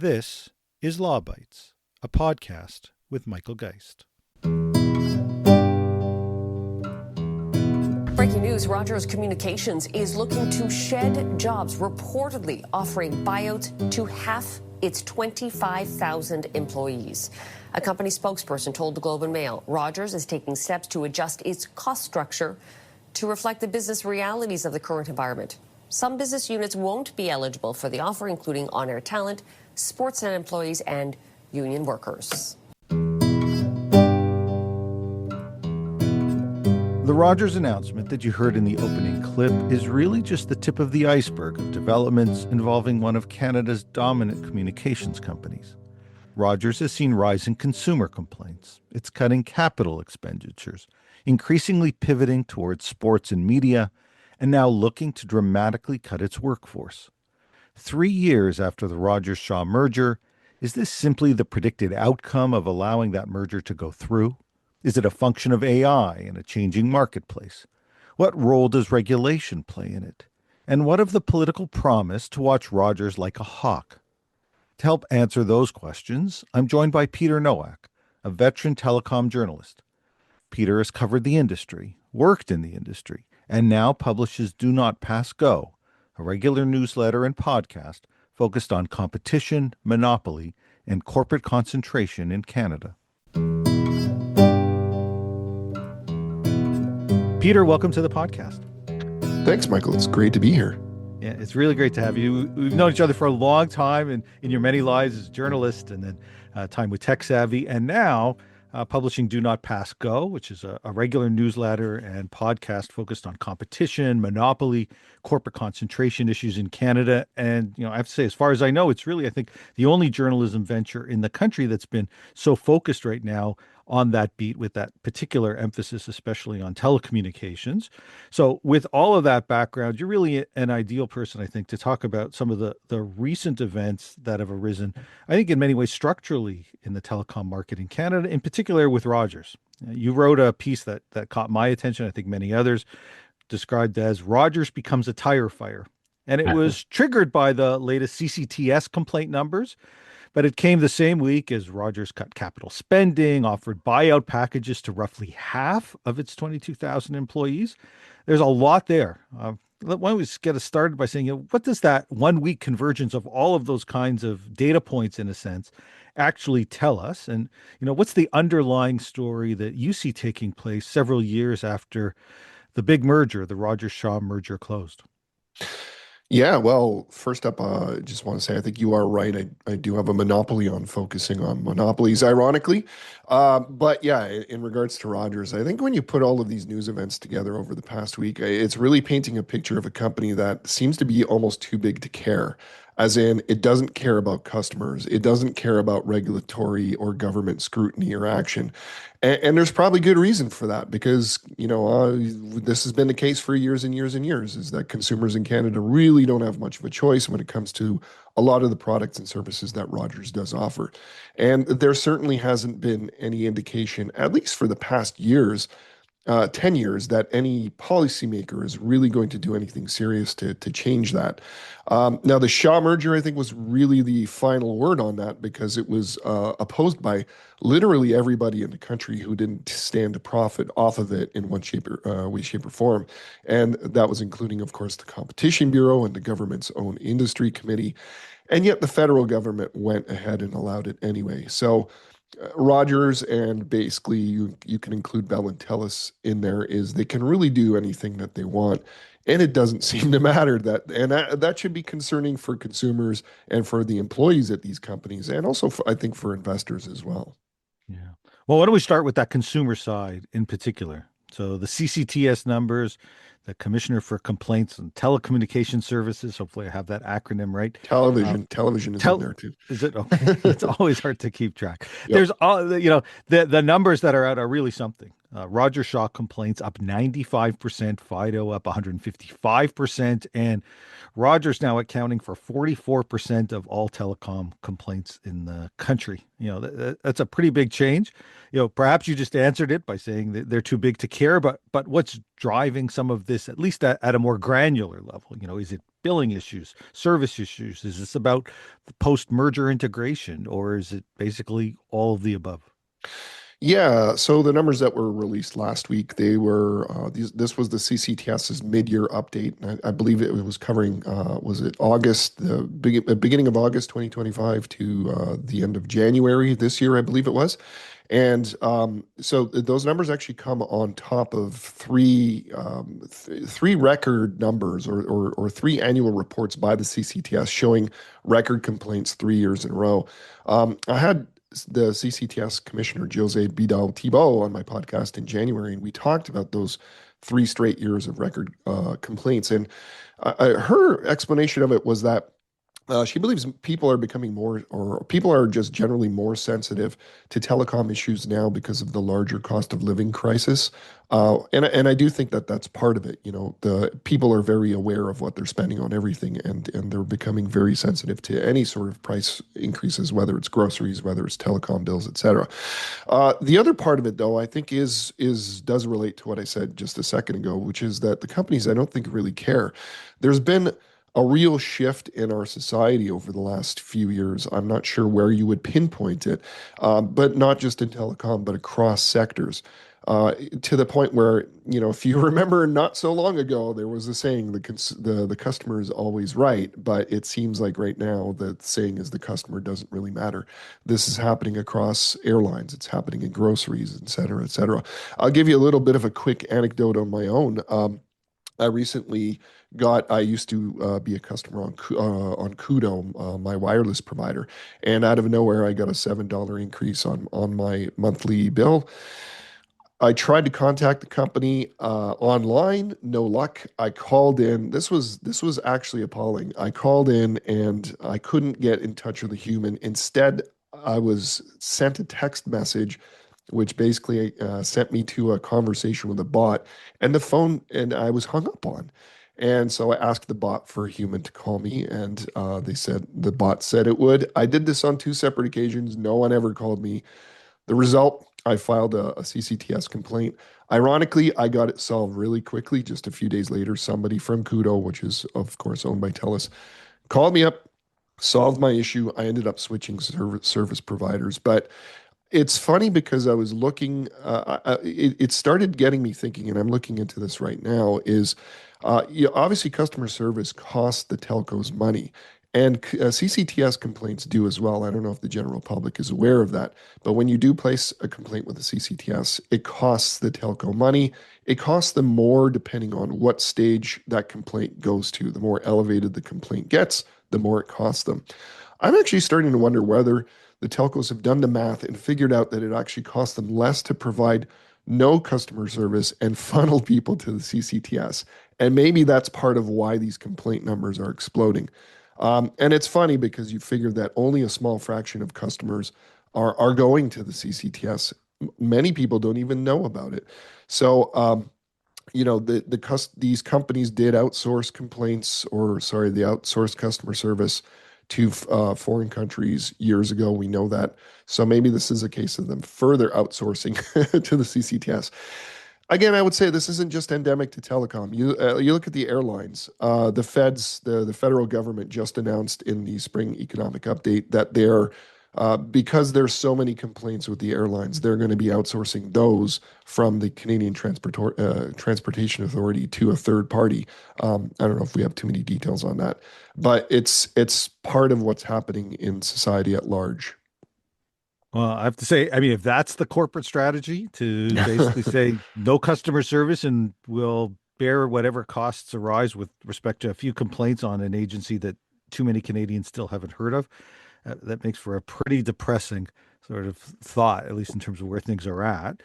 This is Law Bytes, a podcast with Michael Geist. Breaking news, Rogers Communications is looking to shed jobs, reportedly offering buyouts to half its 25,000 employees. A company spokesperson told the Globe and Mail Rogers is taking steps to adjust its cost structure to reflect the business realities of the current environment. Some business units won't be eligible for the offer, including on-air talent, Sportsnet employees, and union workers. The Rogers announcement that you heard in the opening clip is really just the tip of the iceberg of developments involving one of Canada's dominant communications companies. Rogers has seen rising consumer complaints. It's cutting capital expenditures, increasingly pivoting towards sports and media, and now looking to dramatically cut its workforce. 3 years after the Rogers-Shaw merger, is this simply the predicted outcome of allowing that merger to go through? Is it a function of AI in a changing marketplace? What role does regulation play in it? And what of the political promise to watch Rogers like a hawk? To help answer those questions, I'm joined by Peter Nowak, a veteran telecom journalist. Peter has covered the industry, worked in the industry, and now publishes Do Not Pass Go, a regular newsletter and podcast focused on competition, monopoly, and corporate concentration in Canada. Peter, welcome to the podcast. Thanks, Michael. It's great to be here. Yeah, it's really great to have you. We've known each other for a long time in your many lives as a journalist, and then time with Tech Savvy, and now publishing Do Not Pass Go, which is a regular newsletter and podcast focused on competition, monopoly, corporate concentration issues in Canada. And, I have to say, as far as I know, it's really, I think, the only journalism venture in the country that's been so focused right now on that beat, with that particular emphasis, especially on telecommunications. So with all of that background, you're really an ideal person, I think, to talk about some of the recent events that have arisen, I think in many ways structurally in the telecom market in Canada, in particular with Rogers. You wrote a piece that caught my attention, I think many others, described as Rogers becomes a tire fire. And it was triggered by the latest CCTS complaint numbers. But it came the same week as Rogers cut capital spending, offered buyout packages to roughly half of its 22,000 employees. There's a lot there. Why don't we get us started by saying, what does that 1 week convergence of all of those kinds of data points, in a sense, actually tell us? And, what's the underlying story that you see taking place several years after the big merger, the Rogers-Shaw merger, closed? Yeah, well, first up, I just want to say I think you are right. I do have a monopoly on focusing on monopolies, ironically. But yeah, in regards to Rogers, I think when you put all of these news events together over the past week, it's really painting a picture of a company that seems to be almost too big to care. As in, it doesn't care about customers. It doesn't care about regulatory or government scrutiny or action. And there's probably good reason for that because, this has been the case for years and years and years, is that consumers in Canada really don't have much of a choice when it comes to a lot of the products and services that Rogers does offer. And there certainly hasn't been any indication, at least for the past years, 10 years, that any policymaker is really going to do anything serious to change that. Now, the Shaw merger, I think, was really the final word on that because it was opposed by literally everybody in the country who didn't stand to profit off of it in one way, shape, or form. And that was including, of course, the Competition Bureau and the government's own industry committee. And yet the federal government went ahead and allowed it anyway. So Rogers, and basically you can include Bell and Telus in there, is they can really do anything that they want, and it doesn't seem to matter. That should be concerning for consumers and for the employees at these companies, and also I think for investors as well. Yeah. Well, why don't we start with that consumer side in particular? So the CCTS numbers, the Commissioner for Complaints and Telecommunication Services. Hopefully I have that acronym right. Television is in there too. Is it? Okay. It's always hard to keep track. Yep. There's all, the numbers that are out are really something. Roger Shaw complaints up 95%, Fido up 155%, and Rogers now accounting for 44% of all telecom complaints in the country. That's a pretty big change. Perhaps you just answered it by saying that they're too big to care, but what's driving some of this, at least at a more granular level? Is it billing issues, service issues? Is this about the post-merger integration, or is it basically all of the above? Yeah, so the numbers that were released last week, they were this was the CCTS's mid-year update. I believe it was covering was it August, beginning of August 2025 to the end of January this year, I believe it was. And so those numbers actually come on top of three record numbers or three annual reports by the CCTS showing record complaints 3 years in a row. I had the CCTS Commissioner Jose Bidal Thibault on my podcast in January, and we talked about those 3 straight years of record complaints. And her explanation of it was that she believes people are becoming more, or people are just generally more sensitive to telecom issues now because of the larger cost of living crisis. And I do think that that's part of it. The people are very aware of what they're spending on everything, and they're becoming very sensitive to any sort of price increases, whether it's groceries, whether it's telecom bills, etc. The other part of it, though, I think is does relate to what I said just a second ago, which is that the companies I don't think really care. There's been a real shift in our society over the last few years. I'm not sure where you would pinpoint it, but not just in telecom, but across sectors. To the point where, if you remember not so long ago, there was a saying, the customer is always right, but it seems like right now the saying is the customer doesn't really matter. This is happening across airlines. It's happening in groceries, et cetera, et cetera. I'll give you a little bit of a quick anecdote on my own. I recently I used to be a customer on Kudo, my wireless provider, and out of nowhere, I got a $7 increase on my monthly bill. I tried to contact the company online, no luck. I called in. This was actually appalling. I called in and I couldn't get in touch with a human. Instead, I was sent a text message, which basically sent me to a conversation with a bot, and the phone, and I was hung up on. And so I asked the bot for a human to call me, and the bot said it would. I did this on two separate occasions. No one ever called me. The result, I filed a CCTS complaint. Ironically, I got it solved really quickly. Just a few days later, somebody from Kudo, which is of course owned by TELUS, called me up, solved my issue. I ended up switching service providers, but it's funny because I was looking, it started getting me thinking, and I'm looking into this right now, is obviously customer service costs the telcos money. And CCTS complaints do as well. I don't know if the general public is aware of that, but when you do place a complaint with the CCTS, it costs the telco money. It costs them more depending on what stage that complaint goes to. The more elevated the complaint gets, the more it costs them. I'm actually starting to wonder whether the telcos have done the math and figured out that it actually costs them less to provide no customer service and funnel people to the CCTS. And maybe that's part of why these complaint numbers are exploding. And it's funny because you figure that only a small fraction of customers are going to the CCTS. Many people don't even know about it. So, these companies did outsource complaints, or sorry, the outsourced customer service to foreign countries years ago. We know that. So maybe this is a case of them further outsourcing to the CCTS. Again, I would say this isn't just endemic to telecom. You look at the airlines. The federal government just announced in the spring economic update that because there's so many complaints with the airlines, they're going to be outsourcing those from the Canadian Transportation Authority to a third party. I don't know if we have too many details on that, but it's part of what's happening in society at large. Well, I have to say, I mean, if that's the corporate strategy to basically say no customer service and we'll bear whatever costs arise with respect to a few complaints on an agency that too many Canadians still haven't heard of, that makes for a pretty depressing sort of thought, at least in terms of where things are at.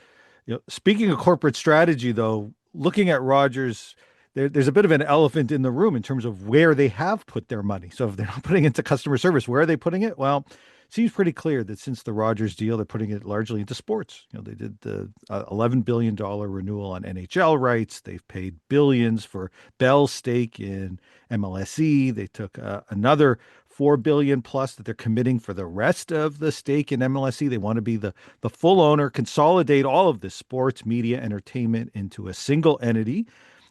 Speaking of corporate strategy, though, looking at Rogers, there's a bit of an elephant in the room in terms of where they have put their money. So if they're not putting it into customer service, where are they putting it? Well, seems pretty clear that since the Rogers deal, they're putting it largely into sports. They did the $11 billion renewal on NHL rights. They've paid billions for Bell's stake in MLSE. They took another 4 billion plus that they're committing for the rest of the stake in MLSE. They want to be the full owner, consolidate all of this sports, media, entertainment into a single entity.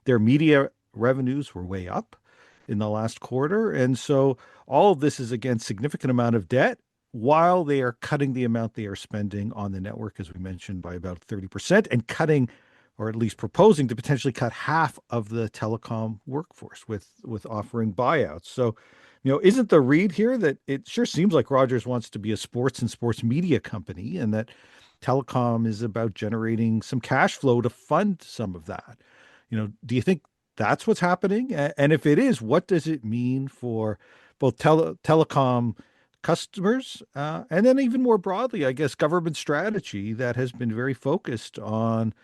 Their media revenues were way up in the last quarter. And so all of this is against significant amount of debt while they are cutting the amount they are spending on the network, as we mentioned, by about 30% and cutting, or at least proposing to potentially cut half of the telecom workforce with offering buyouts. So, isn't the read here that it sure seems like Rogers wants to be a sports and sports media company and that telecom is about generating some cash flow to fund some of that? Do you think that's what's happening? And if it is, what does it mean for both telecom customers and then even more broadly, I guess, government strategy that has been very focused on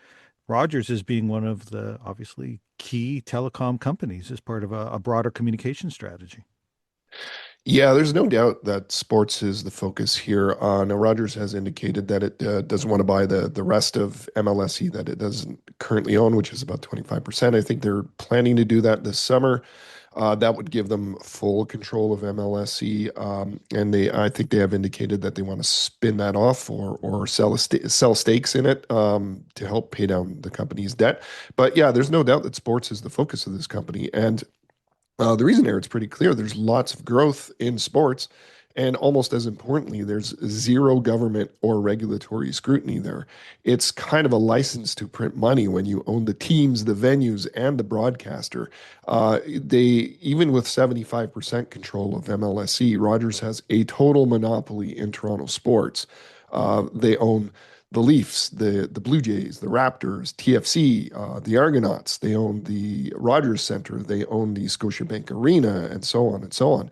Rogers as being one of the obviously key telecom companies as part of a broader communication strategy? Yeah, there's no doubt that sports is the focus here. Now, Rogers has indicated that it doesn't want to buy the rest of MLSE that it doesn't currently own, which is about 25%. I think they're planning to do that this summer. That would give them full control of MLSE, and I think they have indicated that they want to spin that off or sell stakes in it to help pay down the company's debt. But yeah, there's no doubt that sports is the focus of this company, and the reason there, it's pretty clear. There's lots of growth in sports, and almost as importantly, there's zero government or regulatory scrutiny there. It's kind of a license to print money when you own the teams, the venues, and the broadcaster. They even with 75% control of MLSE, Rogers has a total monopoly in Toronto sports. They own the Leafs, the Blue Jays, the Raptors, TFC, the Argonauts. They own the Rogers Center. They own the Scotiabank Arena, and so on and so on.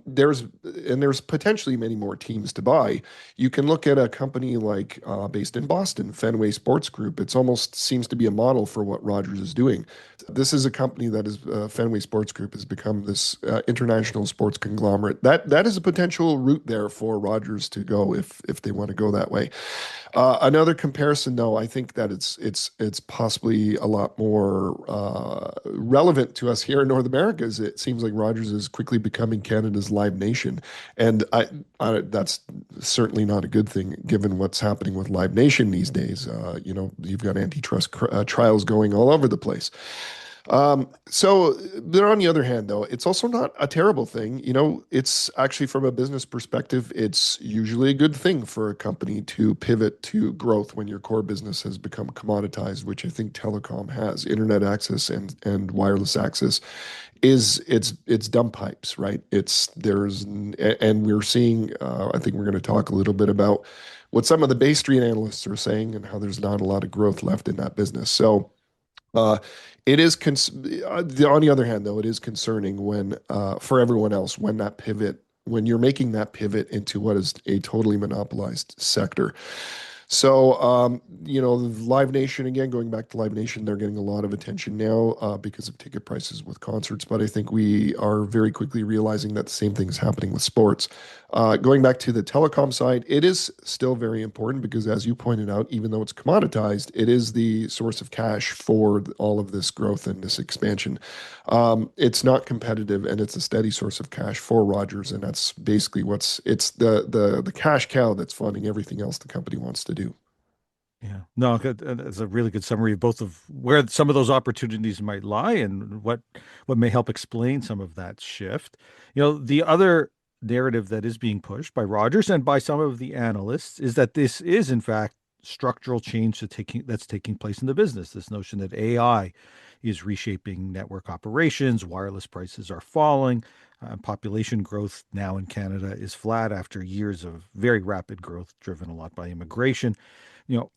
There's potentially many more teams to buy. You can look at a company like based in Boston, Fenway Sports Group. It's almost seems to be a model for what Rogers is doing. This is a company that is Fenway Sports Group has become this international sports conglomerate. That is a potential route there for Rogers to go if they want to go that way. Another comparison, though, I think that it's possibly a lot more relevant to us here in North America. Is it seems like Rogers is quickly becoming Canada's Live Nation, and that's certainly not a good thing given what's happening with Live Nation these days. You've got antitrust trials going all over the place. But on the other hand, though, it's also not a terrible thing. It's actually from a business perspective, it's usually a good thing for a company to pivot to growth when your core business has become commoditized, which I think telecom has. Internet access and wireless access it's dumb pipes, right? And we're seeing. I think we're going to talk a little bit about what some of the Bay Street analysts are saying and how there's not a lot of growth left in that business. So. Uh, it is on the other hand, though, it is concerning when for everyone else when you're making that pivot into what is a totally monopolized sector. So, Live Nation, again, going back to Live Nation, they're getting a lot of attention now because of ticket prices with concerts. But I think we are very quickly realizing that the same thing is happening with sports. Going back to the telecom side, it is still very important because, as you pointed out, even though it's commoditized, it is the source of cash for all of this growth and this expansion. It's not competitive, and it's a steady source of cash for Rogers, and that's basically it's the cash cow that's funding everything else the company wants to do. Yeah, no, good. It's a really good summary of both of where some of those opportunities might lie and what may help explain some of that shift. The other narrative that is being pushed by Rogers and by some of the analysts is that this is in fact structural change that's taking place in the business. This notion that AI is reshaping network operations, wireless prices are falling, population growth now in Canada is flat after years of very rapid growth driven a lot by immigration.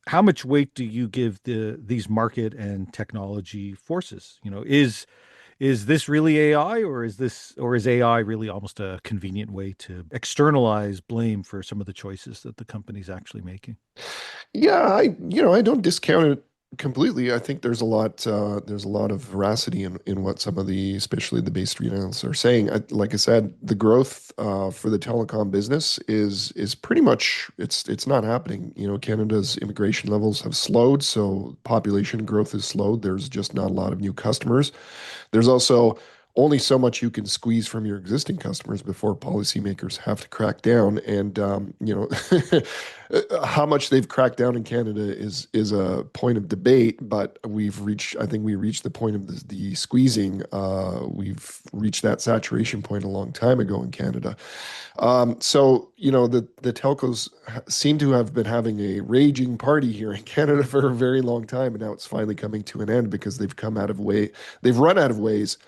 How much weight do you give these market and technology forces? Is this really AI, or is AI really almost a convenient way to externalize blame for some of the choices that the company's actually making? Yeah, I don't discount it Completely. I think there's a lot of veracity in what some of the, especially the Bay Street analysts are saying. Like I said, the growth for the telecom business is pretty much it's not happening. You know, Canada's immigration levels have slowed, so population growth has slowed. There's just not a lot of new customers. There's also only so much you can squeeze from your existing customers before policymakers have to crack down. And how much they've cracked down in Canada is a point of debate. But I think we reached the point of the squeezing. We've reached that saturation point a long time ago in Canada. So, the telcos seem to have been having a raging party here in Canada for a very long time, and now it's finally coming to an end because they've run out of ways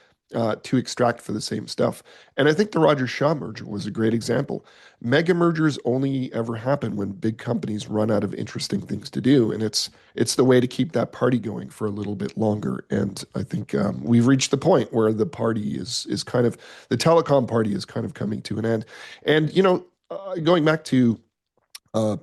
to extract for the same stuff. And I think the Rogers Shaw merger was a great example. Mega mergers only ever happen when big companies run out of interesting things to do, and it's the way to keep that party going for a little bit longer. And I think we've reached the point where the party is kind of the telecom party is kind of coming to an end. And going back to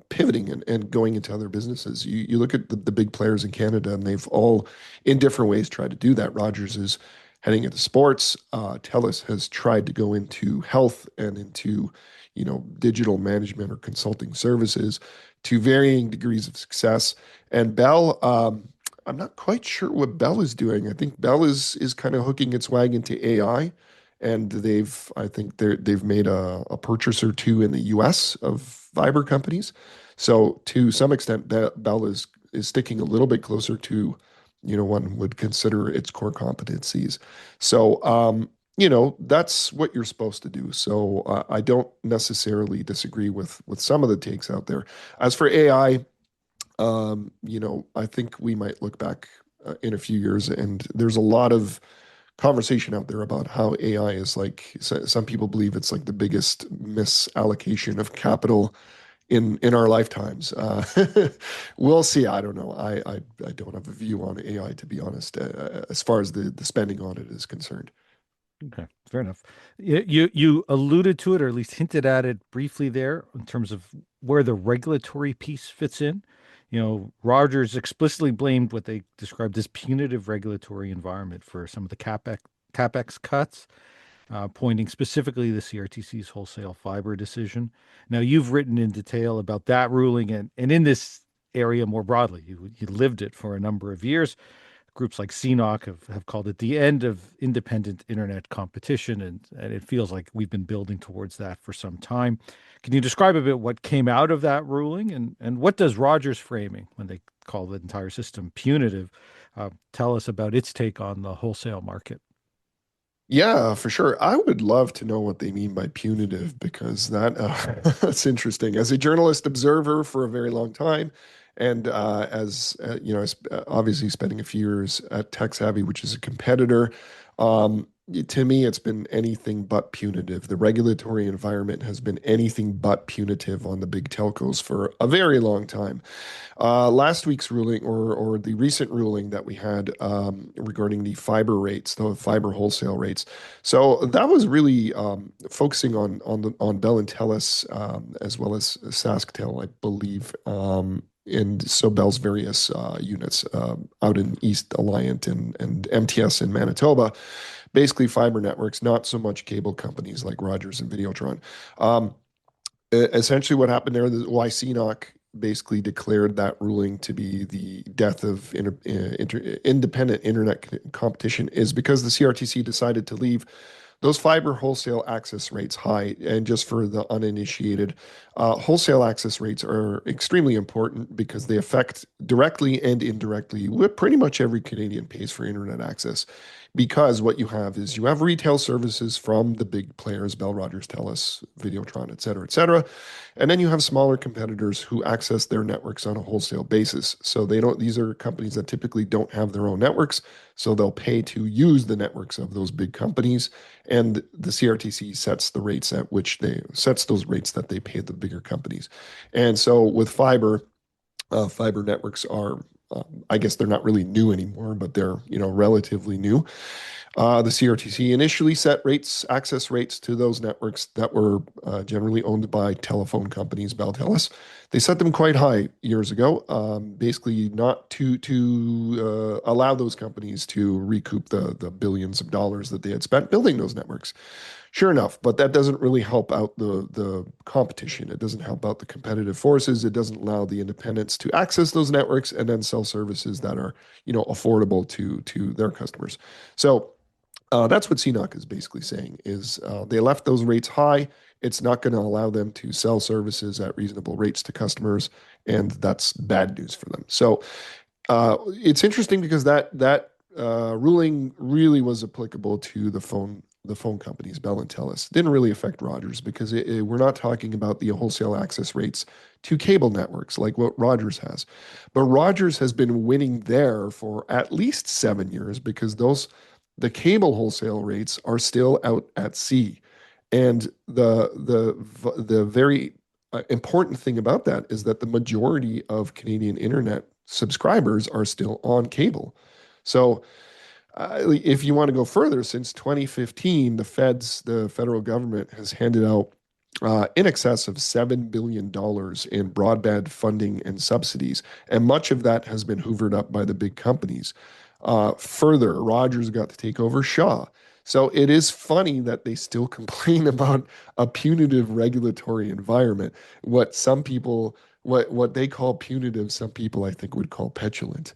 pivoting and going into other businesses. You look at the big players in Canada, and they've all, in different ways, tried to do that. Rogers is heading into sports. TELUS has tried to go into health and into, digital management or consulting services to varying degrees of success. And Bell, I'm not quite sure what Bell is doing. I think Bell is kind of hooking its wagon to AI, and I think they've made a purchase or two in the U.S. of fiber companies. So to some extent, Bell is sticking a little bit closer to, one would consider its core competencies. So, that's what you're supposed to do. So I don't necessarily disagree with some of the takes out there. As for AI, I think we might look back in a few years, and there's a lot of conversation out there about how AI is like, some people believe it's like the biggest misallocation of capital in our lifetimes. We'll see. I don't know. I don't have a view on AI, to be honest, as far as the spending on it is concerned. Okay, fair enough. You alluded to it, or at least hinted at it briefly there, in terms of where the regulatory piece fits in. Rogers explicitly blamed what they described as punitive regulatory environment for some of the capex cuts, pointing specifically to the CRTC's wholesale fiber decision. Now, you've written in detail about that ruling and in this area more broadly. You lived it for a number of years. Groups like CNOC have called it the end of independent internet competition, and it feels like we've been building towards that for some time. Can you describe a bit what came out of that ruling, and what does Rogers framing, when they call the entire system punitive, tell us about its take on the wholesale market? Yeah, for sure. I would love to know what they mean by punitive, because that's interesting. As a journalist observer for a very long time, and as obviously spending a few years at Tech Savvy, which is a competitor, to me, it's been anything but punitive. The regulatory environment has been anything but punitive on the big telcos for a very long time. Last week's ruling, or the recent ruling that we had regarding the fiber rates, the fiber wholesale rates. So that was really focusing on Bell and Telus, as well as SaskTel, I believe. And so Bell's various units out in East Alliant and MTS in Manitoba, basically fiber networks, not so much cable companies like Rogers and Videotron. Um, Essentially, what happened there, why CNOC basically declared that ruling to be the death of independent internet competition, is because the CRTC decided to leave those fiber wholesale access rates high. And just for the uninitiated, wholesale access rates are extremely important because they affect directly and indirectly what pretty much every Canadian pays for internet access. Because what you have is you have retail services from the big players, Bell, Rogers, Telus, Videotron, et cetera, et cetera. And then you have smaller competitors who access their networks on a wholesale basis. So these are companies that typically don't have their own networks. So they'll pay to use the networks of those big companies. And the CRTC sets those rates that they pay the bigger companies. And so with fiber networks are I guess they're not really new anymore, but they're, relatively new. The CRTC initially set rates, access rates to those networks that were generally owned by telephone companies, Bell Telus. They set them quite high years ago, basically not to allow those companies to recoup the billions of dollars that they had spent building those networks. Sure enough, but that doesn't really help out the competition. It doesn't help out the competitive forces. It doesn't allow the independents to access those networks and then sell services that are, affordable to their customers. So that's what CNOC is basically saying is they left those rates high. It's not going to allow them to sell services at reasonable rates to customers, and that's bad news for them. So it's interesting because that ruling really was applicable to the phone companies, Bell and Telus. It didn't really affect Rogers because we're not talking about the wholesale access rates to cable networks like what Rogers has. But Rogers has been winning there for at least 7 years because the cable wholesale rates are still out at sea. And the very important thing about that is that the majority of Canadian internet subscribers are still on cable. So if you want to go further, since 2015, the federal government has handed out in excess of $7 billion in broadband funding and subsidies, and much of that has been hoovered up by the big companies. Further, Rogers got to take over Shaw. So it is funny that they still complain about a punitive regulatory environment. What they call punitive, some people I think would call petulant.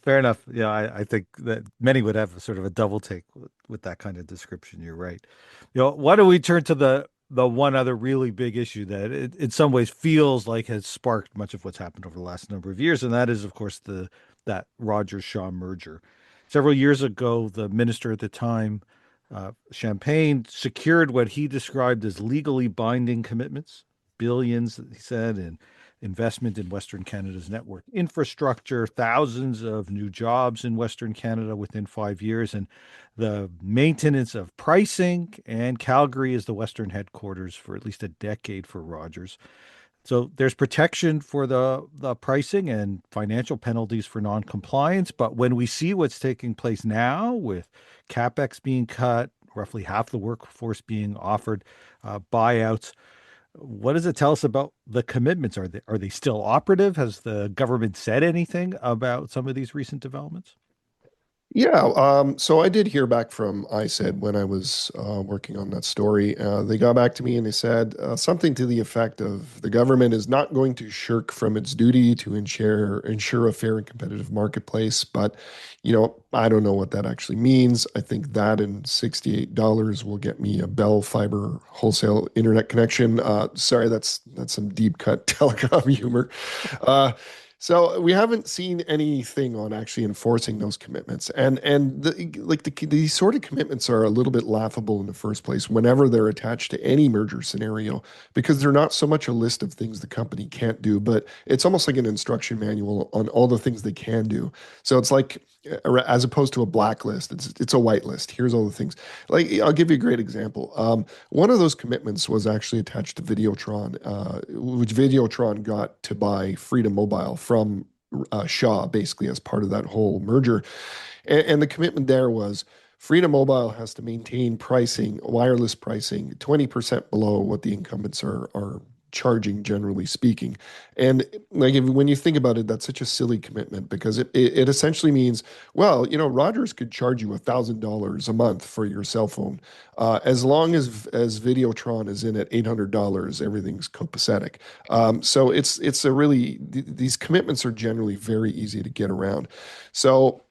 Fair enough. Yeah, I think that many would have a sort of a double take with that kind of description. You're right. Why don't we turn to the one other really big issue that in some ways feels like has sparked much of what's happened over the last number of years, and that is, of course, that Rogers Shaw merger. Several years ago, the minister at the time, Champagne, secured what he described as legally binding commitments, billions, he said, in investment in Western Canada's network infrastructure, thousands of new jobs in Western Canada within 5 years, and the maintenance of pricing. And Calgary is the Western headquarters for at least a decade for Rogers. So there's protection for the pricing and financial penalties for non-compliance. But when we see what's taking place now with capex being cut, roughly half the workforce being offered buyouts, what does it tell us about the commitments? Are they still operative? Has the government said anything about some of these recent developments? Yeah, so I did hear back from ISED when I was working on that story. They got back to me and they said something to the effect of the government is not going to shirk from its duty to ensure a fair and competitive marketplace. But, I don't know what that actually means. I think that and $68 will get me a Bell fiber wholesale internet connection. Sorry, that's some deep cut telecom humor. Uh, so we haven't seen anything on actually enforcing those commitments, and these sort of commitments are a little bit laughable in the first place whenever they're attached to any merger scenario, because they're not so much a list of things the company can't do, but it's almost like an instruction manual on all the things they can do. So it's like as opposed to a blacklist, it's a white list. Here's all the things. Like I'll give you a great example. One of those commitments was actually attached to Videotron, which Videotron got to buy Freedom Mobile from Shaw, basically as part of that whole merger. And the commitment there was Freedom Mobile has to maintain pricing, wireless pricing, 20% below what the incumbents are charging, generally speaking. And like when you think about it, that's such a silly commitment because it essentially means, well, Rogers could charge you $1,000 a month for your cell phone. As long as Videotron is in at $800, everything's copacetic. So it's a really these commitments are generally very easy to get around. So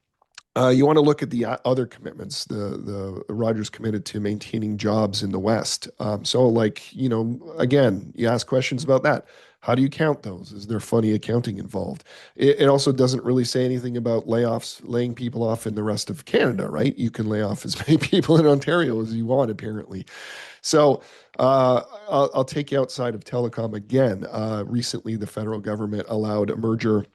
you want to look at the other commitments. The Rogers committed to maintaining jobs in the West. So, again, you ask questions about that. How do you count those? Is there funny accounting involved? It also doesn't really say anything about layoffs, laying people off in the rest of Canada, right? You can lay off as many people in Ontario as you want, apparently. So I'll take you outside of telecom again. Recently, the federal government allowed a merger.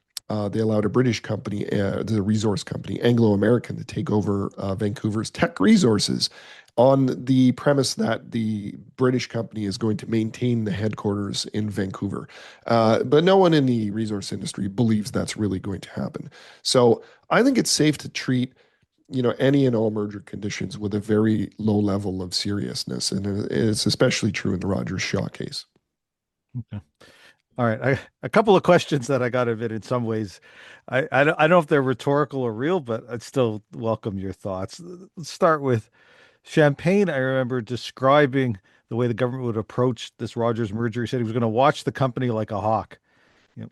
They allowed a British company, the resource company, Anglo American, to take over Vancouver's tech resources. on the premise that the British company is going to maintain the headquarters in Vancouver. But no one in the resource industry believes that's really going to happen. So I think it's safe to treat any and all merger conditions with a very low level of seriousness, and it's especially true in the Rogers Shaw case. Okay. All right. A couple of questions that I got to admit in some ways, I don't know if they're rhetorical or real, but I'd still welcome your thoughts. Let's start with Champagne. I remember describing the way the government would approach this Rogers merger. He said he was going to watch the company like a hawk.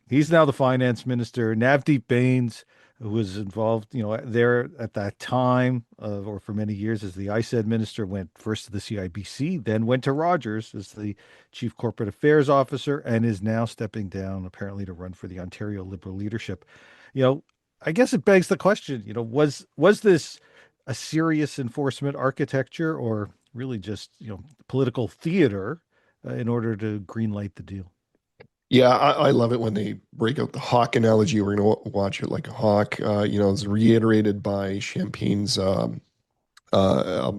He's now the finance minister. Navdeep Bains, who was involved, there at that time, or for many years as the ISED minister, went first to the CIBC, then went to Rogers as the chief corporate affairs officer, and is now stepping down apparently to run for the Ontario Liberal leadership. You know, I guess it begs the question, was this a serious enforcement architecture or really just, political theater in order to greenlight the deal? Yeah, I love it when they break out the hawk analogy. We're going to watch it like a hawk. It's reiterated by Champagne's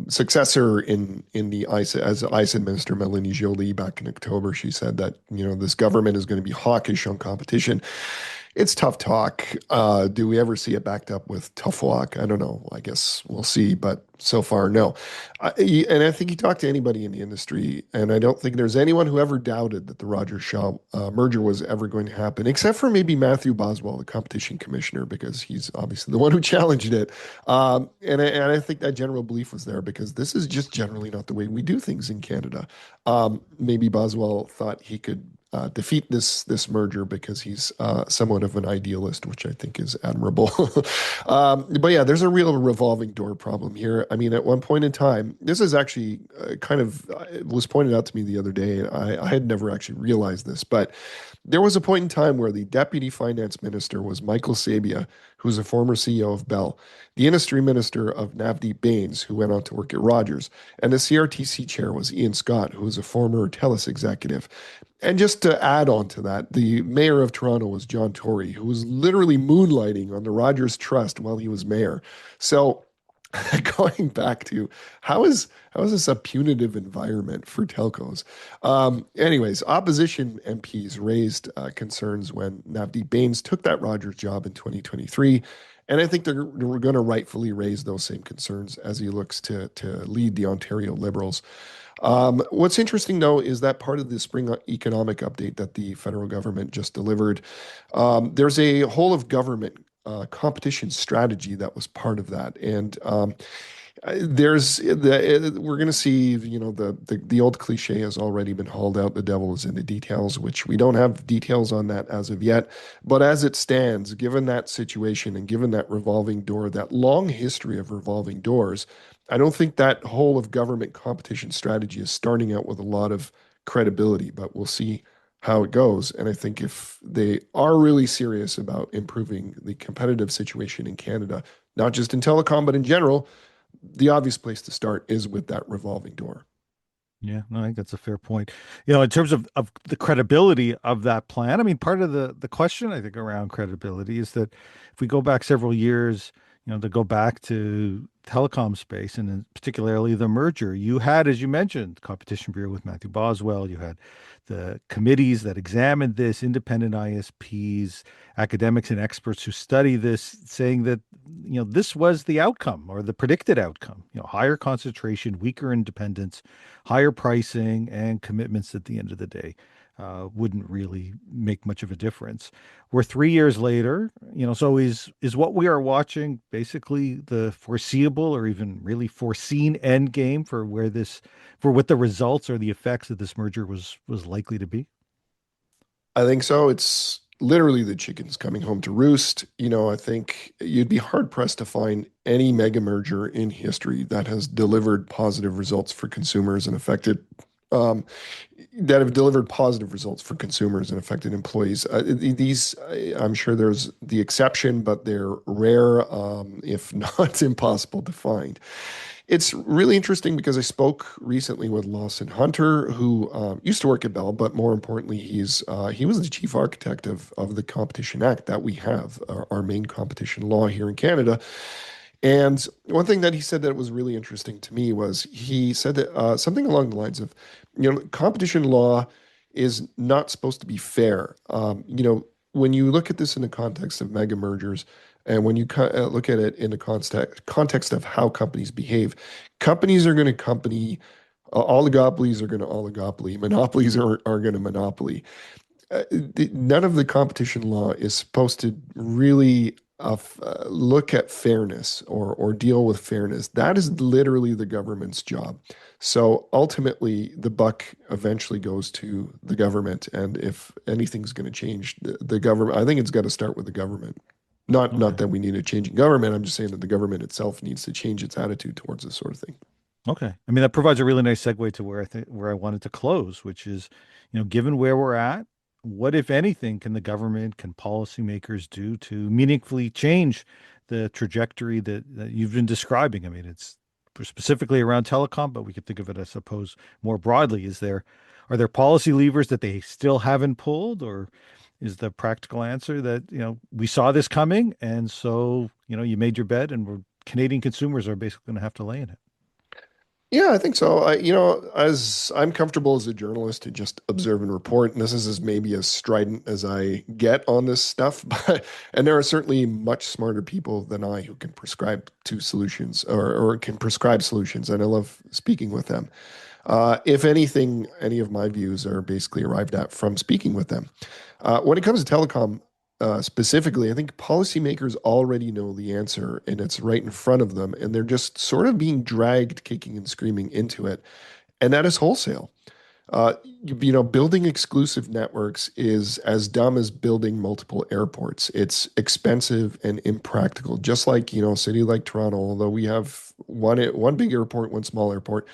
successor in the ICE as ICE Minister, Melanie Joly, back in October. She said that this government is going to be hawkish on competition. It's tough talk. Do we ever see it backed up with tough walk? I don't know. I guess we'll see, but so far, no. And I think you talk to anybody in the industry, and I don't think there's anyone who ever doubted that the Rogers Shaw merger was ever going to happen, except for maybe Matthew Boswell, the competition commissioner, because he's obviously the one who challenged it. And I think that general belief was there because this is just generally not the way we do things in Canada. Maybe Boswell thought he could defeat this merger because he's somewhat of an idealist, which I think is admirable. But yeah, there's a real revolving door problem here. I mean, at one point in time, this is actually it was pointed out to me the other day. And I had never actually realized this, but there was a point in time where the deputy finance minister was Michael Sabia, who's a former CEO of Bell, the industry minister of Navdeep Bains, who went on to work at Rogers, and the CRTC chair was Ian Scott, who was a former TELUS executive. And just to add on to that, the mayor of Toronto was John Tory, who was literally moonlighting on the Rogers Trust while he was mayor. So going back to how is this a punitive environment for telcos? Anyways, opposition MPs raised concerns when Navdeep Bains took that Rogers job in 2023. And I think they're going to rightfully raise those same concerns as he looks to lead the Ontario Liberals. What's interesting, though, is that part of the spring economic update that the federal government just delivered, there's a whole of government competition strategy that was part of that. And we're going to see, the old cliche has already been hauled out. The devil is in the details, which we don't have details on that as of yet. But as it stands, given that situation and given that revolving door, that long history of revolving doors, I don't think that whole of government competition strategy is starting out with a lot of credibility, but we'll see how it goes. And I think if they are really serious about improving the competitive situation in Canada, not just in telecom, but in general, the obvious place to start is with that revolving door. Yeah, no, I think that's a fair point. In terms of the credibility of that plan, I mean, part of the question I think around credibility is that if we go back several years, to go back to telecom space and then particularly the merger, you had, as you mentioned, Competition Bureau with Matthew Boswell, you had the committees that examined this, independent ISPs, academics and experts who study this, saying that this was the outcome or the predicted outcome. Higher concentration, weaker independence, higher pricing, and commitments at the end of the day wouldn't really make much of a difference. We're 3 years later, so is what we are watching basically the foreseeable or even really foreseen end game for what the results or the effects of this merger was likely to be? I think so. It's literally the chickens coming home to roost. I think you'd be hard pressed to find any mega merger in history that has delivered positive results for consumers and affected um, that have delivered positive results for consumers and affected employees. I'm sure there's the exception, but they're rare, if not impossible to find. It's really interesting because I spoke recently with Lawson Hunter, who used to work at Bell, but more importantly, he was the chief architect of the Competition Act that we have, our main competition law here in Canada. And one thing that he said that was really interesting to me was he said that something along the lines of, competition law is not supposed to be fair. When you look at this in the context of mega mergers, and when you look at it in the context of how companies behave, companies are going to company, oligopolies are going to oligopoly, monopolies are going to monopoly. None of the competition law is supposed to really look at fairness or deal with fairness. That is literally the government's job. So ultimately, the buck eventually goes to the government. And if anything's going to change, the government, I think it's got to start with the government. Not Okay. that we need a change in government. I'm just saying that the government itself needs to change its attitude towards this sort of thing. Okay. I mean, that provides a really nice segue to where I think where I wanted to close, which is, given where we're at, what, if anything, can the government, can policymakers do to meaningfully change the trajectory that you've been describing? I mean, it's specifically around telecom, but we could think of it, I suppose, more broadly. Are there policy levers that they still haven't pulled, or is the practical answer that, we saw this coming, and so, you made your bed, and Canadian consumers are basically going to have to lay in it? Yeah, I think so. As I'm comfortable as a journalist to just observe and report, and this is as maybe as strident as I get on this stuff, but and there are certainly much smarter people than I who can prescribe to solutions or can prescribe solutions, and I love speaking with them. If anything, any of my views are basically arrived at from speaking with them. When it comes to telecom, specifically, I think policymakers already know the answer and it's right in front of them, and they're just sort of being dragged kicking and screaming into it. And that is wholesale. Building exclusive networks is as dumb as building multiple airports. It's expensive and impractical. Just like, a city like Toronto, although we have one big airport, one small airport,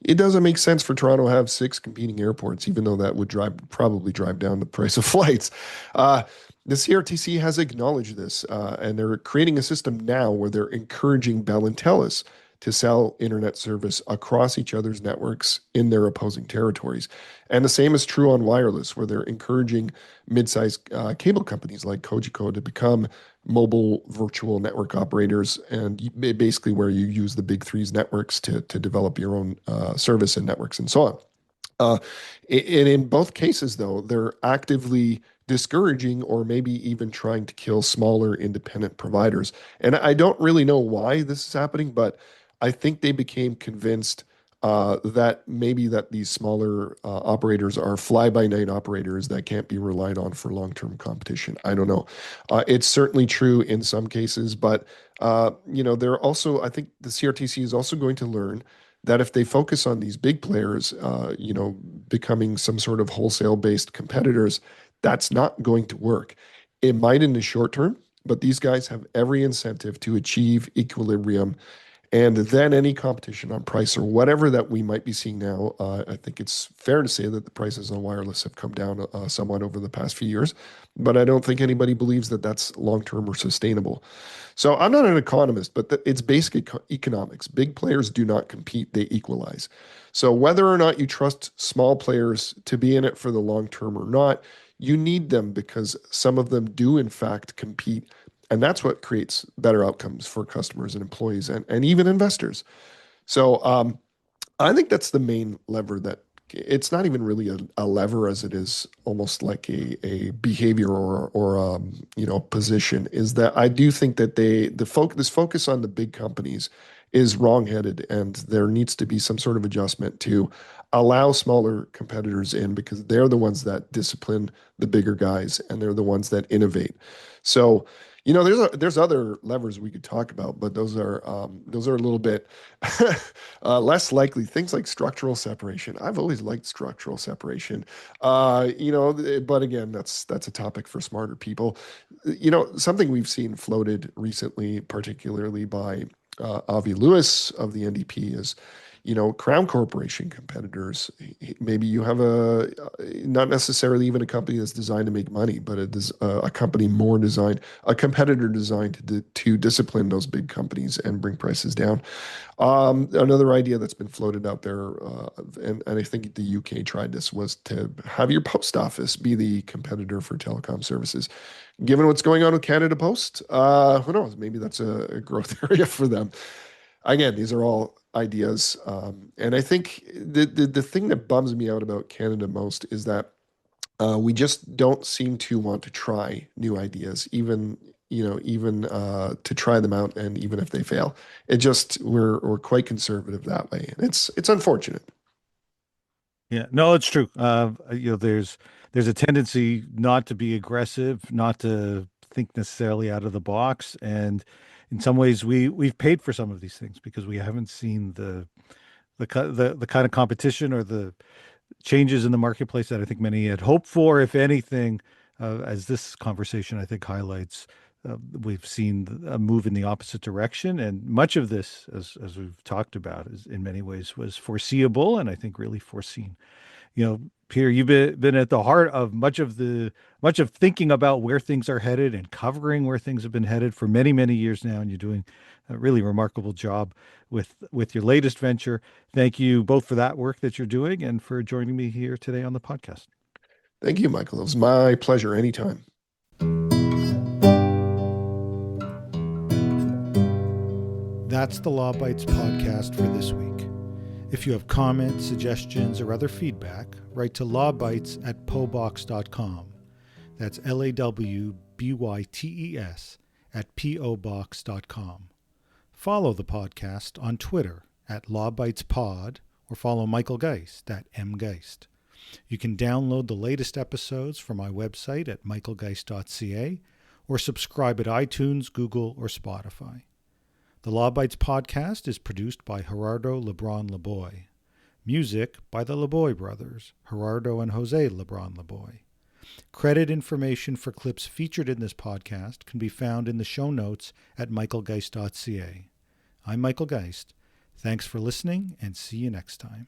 it doesn't make sense for Toronto to have six competing airports, even though that would probably drive down the price of flights. Uh, the CRTC has acknowledged this, and they're creating a system now where they're encouraging Bell and Telus to sell internet service across each other's networks in their opposing territories. And the same is true on wireless, where they're encouraging mid-sized cable companies like Cogeco to become mobile virtual network operators, and basically where you use the big three's networks to develop your own service and networks and so on. Uh, and in both cases, though, they're actively discouraging or maybe even trying to kill smaller independent providers. And I don't really know why this is happening, but I think they became convinced that maybe that these smaller operators are fly-by-night operators that can't be relied on for long-term competition. I don't know. It's certainly true in some cases, but they're also, I think the CRTC is also going to learn that if they focus on these big players, becoming some sort of wholesale-based competitors, that's not going to work. It might in the short term, but these guys have every incentive to achieve equilibrium, and then any competition on price or whatever that we might be seeing now. I think it's fair to say that the prices on wireless have come down somewhat over the past few years, but I don't think anybody believes that that's long-term or sustainable. So I'm not an economist, but it's basic economics. Big players do not compete, they equalize. So whether or not you trust small players to be in it for the long term or not, you need them because some of them do in fact compete. And that's what creates better outcomes for customers and employees and even investors. So I think that's the main lever that it's not even really a lever as it is almost like a behavior or position is that I do think that this focus on the big companies is wrongheaded, and there needs to be some sort of adjustment to allow smaller competitors in because they're the ones that discipline the bigger guys and they're the ones that innovate. So there's other levers we could talk about, but those are a little bit less likely. Things like structural separation. I've always liked structural separation. But again, that's a topic for smarter people. Something we've seen floated recently, particularly by Avi Lewis of the NDP, is Crown Corporation competitors. Maybe you have not necessarily even a company that's designed to make money, but a company more designed, a competitor designed to discipline those big companies and bring prices down. Another idea that's been floated out there, and I think the UK tried this, was to have your post office be the competitor for telecom services. Given what's going on with Canada Post, who knows? Maybe that's a growth area for them. Again, these are all ideas, and I think the thing that bums me out about Canada most is that we just don't seem to want to try new ideas, even to try them out, and even if they fail, we're quite conservative that way, and it's unfortunate. Yeah, no, it's true. There's a tendency not to be aggressive, not to think necessarily out of the box, and in some ways we've paid for some of these things because we haven't seen the kind of competition or the changes in the marketplace that I think many had hoped for. If anything, as this conversation I think highlights, we've seen a move in the opposite direction, and much of this, as we've talked about, is in many ways was foreseeable, and I think really foreseen. Peter, you've been at the heart of much of thinking about where things are headed and covering where things have been headed for many, many years now, and you're doing a really remarkable job with your latest venture. Thank you both for that work that you're doing and for joining me here today on the podcast. Thank you, Michael. It was my pleasure anytime. That's the Law Bytes podcast for this week. If you have comments, suggestions, or other feedback, write to lawbytes@pobox.com. That's LAWBYTES @POBox.com. Follow the podcast on Twitter @LawBytesPod, or follow Michael Geist @MGeist. You can download the latest episodes from my website at michaelgeist.ca, or subscribe at iTunes, Google, or Spotify. The Law Bytes podcast is produced by Gerardo Lebron Laboy. Music by the Laboy brothers, Gerardo and Jose Lebron Laboy. Credit information for clips featured in this podcast can be found in the show notes at michaelgeist.ca. I'm Michael Geist. Thanks for listening, and see you next time.